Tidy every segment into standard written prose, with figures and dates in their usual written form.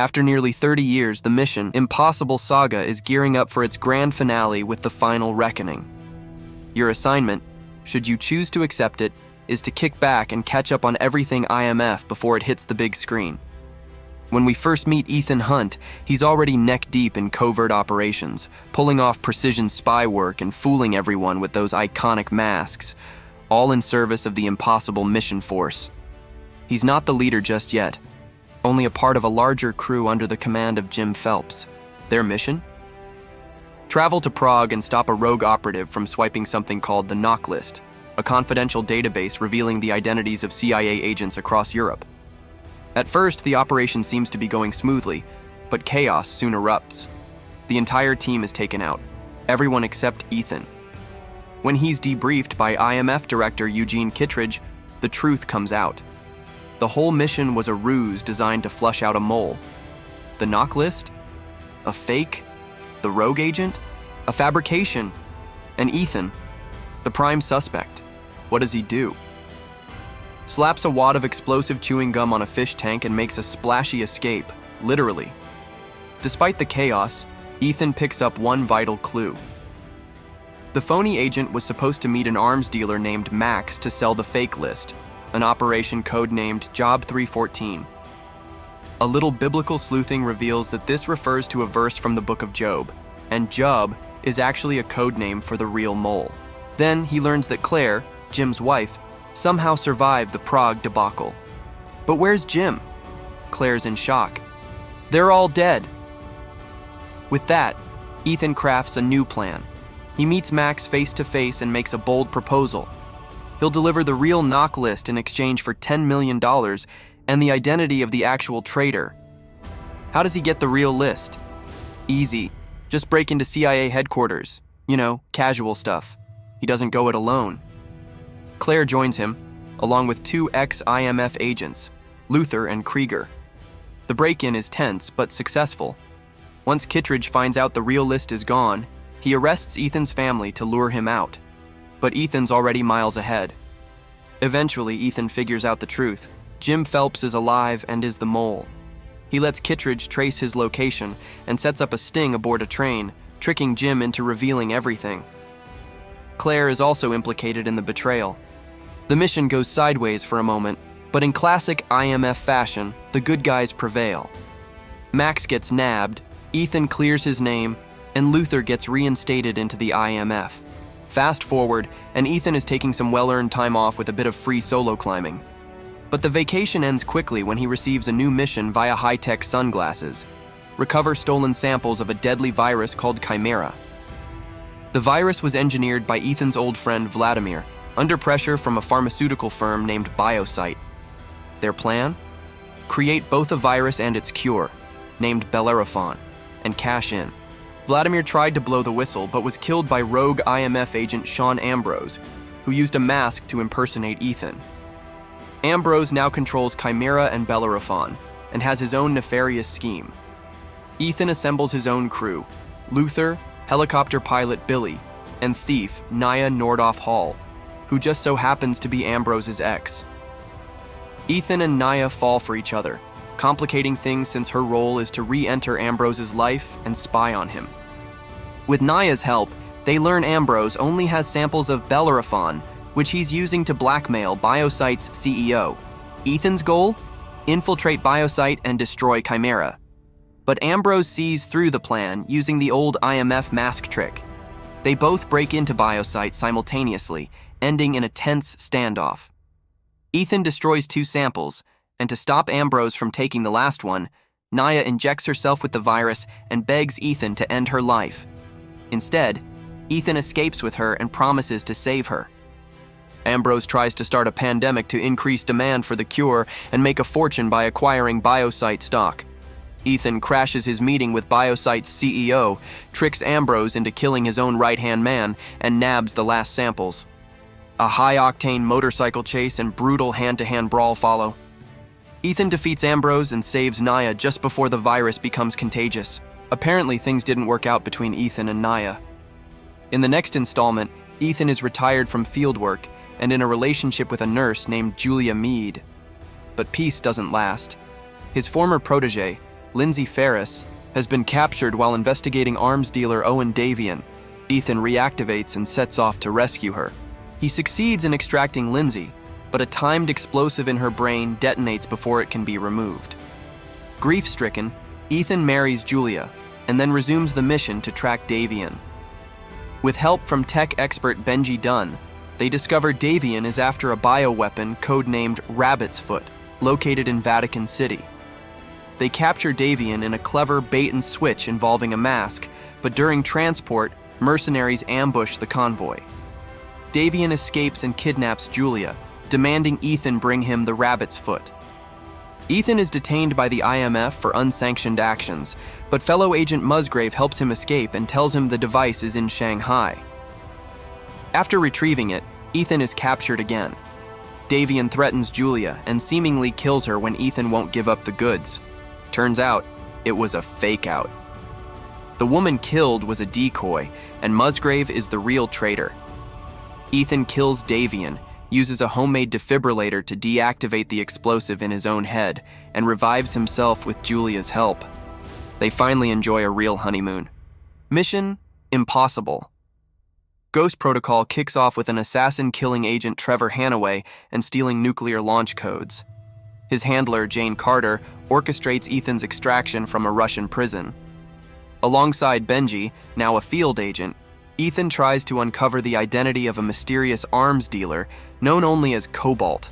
After nearly 30 years, the mission, Impossible Saga, is gearing up for its grand finale with the final reckoning. Your assignment, should you choose to accept it, is to kick back and catch up on everything IMF before it hits the big screen. When we first meet Ethan Hunt, he's already neck-deep in covert operations, pulling off precision spy work and fooling everyone with those iconic masks, all in service of the Impossible Mission Force. He's not the leader just yet, only a part of a larger crew under the command of Jim Phelps. Their mission? Travel to Prague and stop a rogue operative from swiping something called the knock list, a confidential database revealing the identities of CIA agents across Europe. At first, the operation seems to be going smoothly, but chaos soon erupts. The entire team is taken out, everyone except Ethan. When he's debriefed by IMF Director Eugene Kittredge, the truth comes out. The whole mission was a ruse designed to flush out a mole. The knock list? A fake? The rogue agent? A fabrication? And Ethan, the prime suspect. What does he do? Slaps a wad of explosive chewing gum on a fish tank and makes a splashy escape, literally. Despite the chaos, Ethan picks up one vital clue. The phony agent was supposed to meet an arms dealer named Max to sell the fake list, an operation codenamed Job 314. A little biblical sleuthing reveals that this refers to a verse from the book of Job, and Job is actually a code name for the real mole. Then he learns that Claire, Jim's wife, somehow survived the Prague debacle. But where's Jim? Claire's in shock. They're all dead. With that, Ethan crafts a new plan. He meets Max face to face and makes a bold proposal. He'll deliver the real knock list in exchange for $10 million and the identity of the actual traitor. How does he get the real list? Easy. Just break into CIA headquarters. You know, casual stuff. He doesn't go it alone. Claire joins him, along with two ex-IMF agents, Luther and Krieger. The break-in is tense but successful. Once Kittredge finds out the real list is gone, he arrests Ethan's family to lure him out. But Ethan's already miles ahead. Eventually, Ethan figures out the truth. Jim Phelps is alive and is the mole. He lets Kittredge trace his location and sets up a sting aboard a train, tricking Jim into revealing everything. Claire is also implicated in the betrayal. The mission goes sideways for a moment, but in classic IMF fashion, the good guys prevail. Max gets nabbed, Ethan clears his name, and Luther gets reinstated into the IMF. Fast forward, and Ethan is taking some well-earned time off with a bit of free solo climbing. But the vacation ends quickly when he receives a new mission via high-tech sunglasses. Recover stolen samples of a deadly virus called Chimera. The virus was engineered by Ethan's old friend Vladimir, under pressure from a pharmaceutical firm named Biosite. Their plan? Create both a virus and its cure, named Bellerophon, and cash in. Vladimir tried to blow the whistle, but was killed by rogue IMF agent Sean Ambrose, who used a mask to impersonate Ethan. Ambrose now controls Chimera and Bellerophon, and has his own nefarious scheme. Ethan assembles his own crew, Luther, helicopter pilot Billy, and thief Naya Nordhoff Hall, who just so happens to be Ambrose's ex. Ethan and Naya fall for each other, complicating things since her role is to re-enter Ambrose's life and spy on him. With Naya's help, they learn Ambrose only has samples of Bellerophon, which he's using to blackmail Biosite's CEO. Ethan's goal? Infiltrate Biosite and destroy Chimera. But Ambrose sees through the plan using the old IMF mask trick. They both break into Biosite simultaneously, ending in a tense standoff. Ethan destroys two samples, and to stop Ambrose from taking the last one, Naya injects herself with the virus and begs Ethan to end her life. Instead, Ethan escapes with her and promises to save her. Ambrose tries to start a pandemic to increase demand for the cure and make a fortune by acquiring Biosite stock. Ethan crashes his meeting with Biosite's CEO, tricks Ambrose into killing his own right-hand man, and nabs the last samples. A high-octane motorcycle chase and brutal hand-to-hand brawl follow. Ethan defeats Ambrose and saves Naya just before the virus becomes contagious. Apparently, things didn't work out between Ethan and Naya. In the next installment, Ethan is retired from fieldwork and in a relationship with a nurse named Julia Mead. But peace doesn't last. His former protege, Lindsay Ferris, has been captured while investigating arms dealer Owen Davian. Ethan reactivates and sets off to rescue her. He succeeds in extracting Lindsay, but a timed explosive in her brain detonates before it can be removed. Grief-stricken, Ethan marries Julia and then resumes the mission to track Davian. With help from tech expert Benji Dunn, they discover Davian is after a bioweapon codenamed Rabbit's Foot, located in Vatican City. They capture Davian in a clever bait-and-switch involving a mask, but during transport, mercenaries ambush the convoy. Davian escapes and kidnaps Julia, demanding Ethan bring him the Rabbit's Foot. Ethan is detained by the IMF for unsanctioned actions, but fellow agent Musgrave helps him escape and tells him the device is in Shanghai. After retrieving it, Ethan is captured again. Davian threatens Julia and seemingly kills her when Ethan won't give up the goods. Turns out, it was a fake-out. The woman killed was a decoy, and Musgrave is the real traitor. Ethan kills Davian, uses a homemade defibrillator to deactivate the explosive in his own head, and revives himself with Julia's help. They finally enjoy a real honeymoon. Mission impossible. Ghost Protocol kicks off with an assassin killing agent Trevor Hannaway and stealing nuclear launch codes. His handler, Jane Carter, orchestrates Ethan's extraction from a Russian prison. Alongside Benji, now a field agent, Ethan tries to uncover the identity of a mysterious arms dealer known only as Cobalt.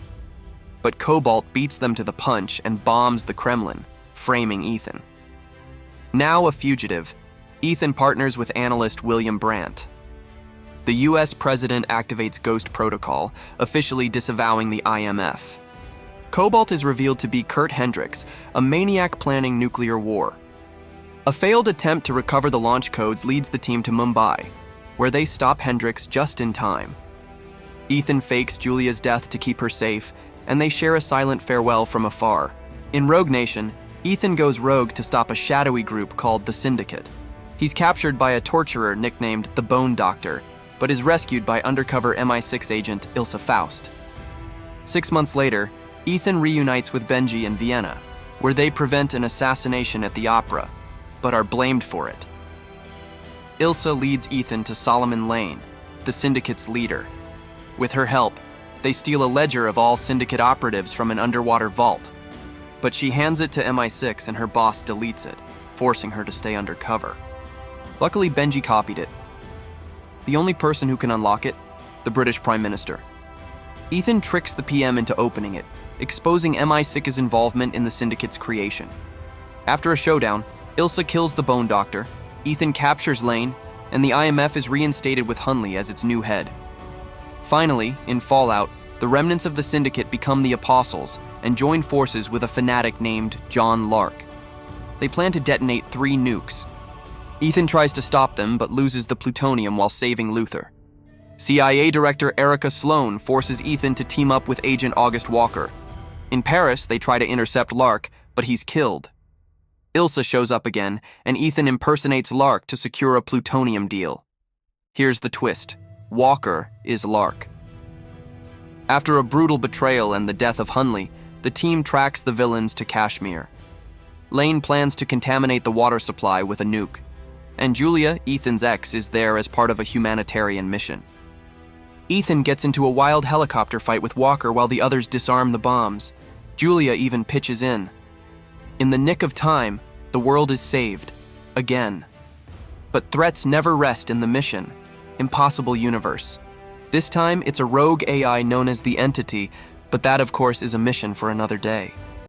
But Cobalt beats them to the punch and bombs the Kremlin, framing Ethan. Now a fugitive, Ethan partners with analyst William Brandt. The US president activates Ghost Protocol, officially disavowing the IMF. Cobalt is revealed to be Kurt Hendricks, a maniac planning nuclear war. A failed attempt to recover the launch codes leads the team to Mumbai, where they stop Hendricks just in time. Ethan fakes Julia's death to keep her safe, and they share a silent farewell from afar. In Rogue Nation, Ethan goes rogue to stop a shadowy group called the Syndicate. He's captured by a torturer nicknamed the Bone Doctor, but is rescued by undercover MI6 agent Ilsa Faust. 6 months later, Ethan reunites with Benji in Vienna, where they prevent an assassination at the opera, but are blamed for it. Ilsa leads Ethan to Solomon Lane, the Syndicate's leader. With her help, they steal a ledger of all Syndicate operatives from an underwater vault, but she hands it to MI6 and her boss deletes it, forcing her to stay undercover. Luckily, Benji copied it. The only person who can unlock it, the British Prime Minister. Ethan tricks the PM into opening it, exposing MI6's involvement in the Syndicate's creation. After a showdown, Ilsa kills the Bone Doctor, Ethan captures Lane, and the IMF is reinstated with Hunley as its new head. Finally, in Fallout, the remnants of the Syndicate become the Apostles and join forces with a fanatic named John Lark. They plan to detonate 3 nukes. Ethan tries to stop them but loses the plutonium while saving Luther. CIA Director Erica Sloan forces Ethan to team up with Agent August Walker. In Paris, they try to intercept Lark, but he's killed. Ilsa shows up again, and Ethan impersonates Lark to secure a plutonium deal. Here's the twist. Walker is Lark. After a brutal betrayal and the death of Hunley, the team tracks the villains to Kashmir. Lane plans to contaminate the water supply with a nuke, and Julia, Ethan's ex, is there as part of a humanitarian mission. Ethan gets into a wild helicopter fight with Walker while the others disarm the bombs. Julia even pitches in. In the nick of time, the world is saved. Again. But threats never rest in the mission. Impossible universe. This time, it's a rogue AI known as the Entity, but that, of course, is a mission for another day.